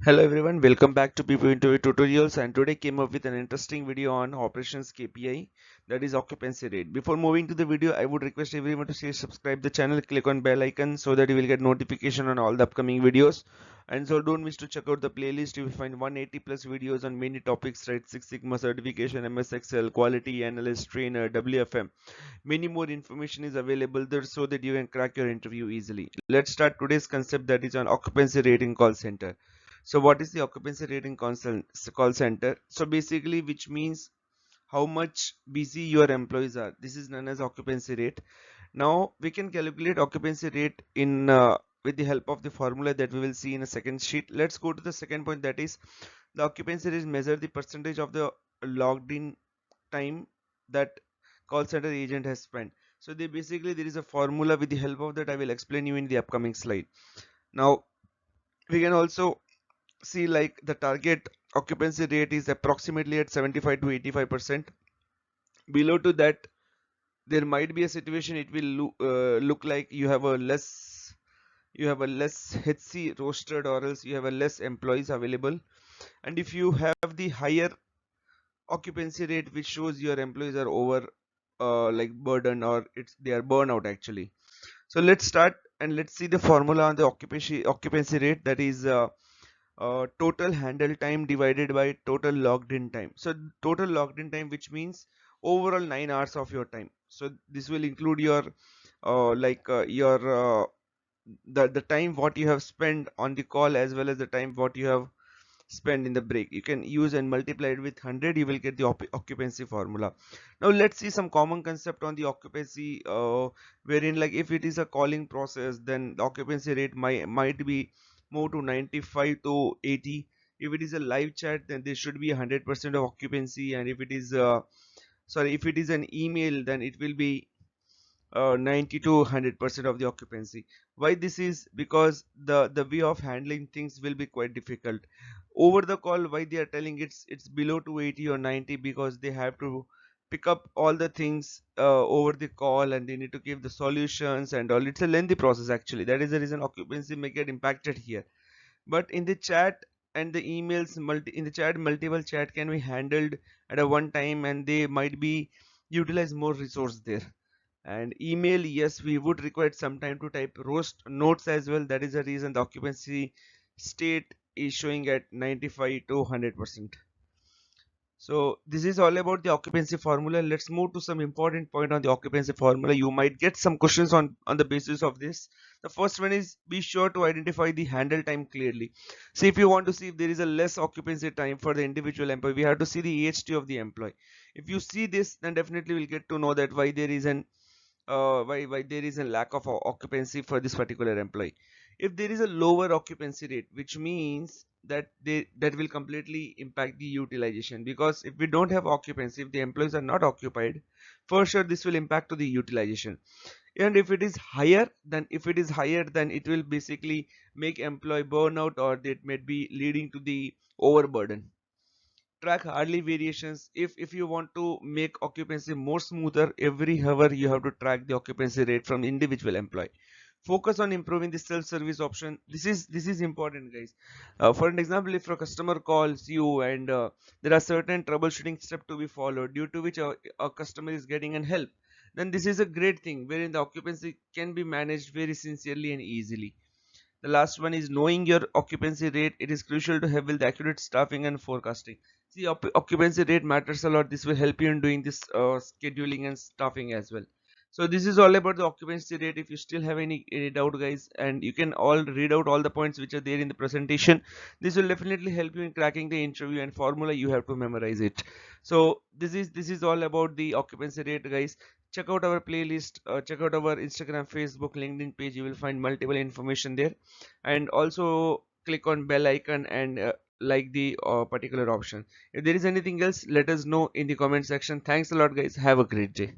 Hello everyone, welcome back to People Interview Tutorials, and today came up with an interesting video on operations KPI, that is occupancy rate. Before moving to the video, I would request everyone to share, subscribe the channel, click on bell icon so that you will get notification on all the upcoming videos. And so don't miss to check out the playlist. You will find 180 plus videos on many topics, right? Six Sigma certification, MS Excel, quality analyst, trainer, WFM. Many more information is available there so that you can crack your interview easily. Let's start today's concept, that is on occupancy rate in call center. So what is the occupancy rate in call center? So basically, which means how much busy your employees are. This is known as occupancy rate. Now we can calculate occupancy rate in with the help of the formula that we will see in a second sheet. Let's go to the second point, that is the occupancy rate measure the percentage of the logged in time that call center agent has spent. So they basically, there is a formula. With the help of that, I will explain you in the upcoming slide. Now we can also see like the target occupancy rate is approximately at 75 to 85%. Below to that, there might be a situation, it will look like you have a less HC rostered, or else you have a less employees available. And if you have the higher occupancy rate, which shows your employees are over like burden, or they are burnout actually. So let's start and let's see the formula on the occupancy rate, that is total handle time divided by total logged in time. So total logged in time, which means overall 9 hours of your time. So this will include your your the time what you have spent on the call, as well as the time what you have spent in the break. You can use and multiply it with 100, you will get the occupancy formula. Now let's see some common concept on the occupancy, wherein like if it is a calling process, then the occupancy rate might be more to 95 to 80. If it is a live chat, then there should be 100% of occupancy, and if it is if it is an email, then it will be 90 to 100% of the occupancy. Why this is? Because the way of handling things will be quite difficult over the call. Why they are telling it's below to 80 or 90? Because they have to pick up all the things over the call, and they need to give the solutions and all. It's a lengthy process actually. That is the reason occupancy may get impacted here. But in the chat and the emails, in the chat, multiple chat can be handled at a one time, and they might be utilize more resource there. And email, yes, we would require some time to type roast notes as well. That is the reason the occupancy state is showing at 95 to 100%. So this is all about the occupancy formula. Let's move to some important point on the occupancy formula. You might get some questions on the basis of this. The first one is, be sure to identify the handle time clearly. See, if you want to see if there is a less occupancy time for the individual employee, we have to see the AHT of the employee. If you see this, then definitely we'll get to know that why there is an why there is a lack of occupancy for this particular employee. If there is a lower occupancy rate, which means that that will completely impact the utilization, because if we don't have occupancy, if the employees are not occupied, for sure this will impact to the utilization. And if it is higher, then it will basically make employee burnout, or it may be leading to the overburden. Track hourly variations. If you want to make occupancy more smoother, every hour you have to track the occupancy rate from the individual employee. Focus on improving the self-service option. This is important, guys. For an example, if a customer calls you, and there are certain troubleshooting steps to be followed, due to which a customer is getting an help, then this is a great thing wherein the occupancy can be managed very sincerely and easily. The last one is knowing your occupancy rate. It is crucial to have with accurate staffing and forecasting. See, occupancy rate matters a lot. This will help you in doing this scheduling and staffing as well. So this is all about the occupancy rate. If you still have any doubt, guys, and you can all read out all the points which are there in the presentation, this will definitely help you in cracking the interview, and formula you have to memorize it. So this is all about the occupancy rate, guys. Check out our playlist, check out our Instagram, Facebook, LinkedIn page. You will find multiple information there, and also click on bell icon and like the particular option. If there is anything else, let us know in the comment section. Thanks a lot, guys. Have a great day.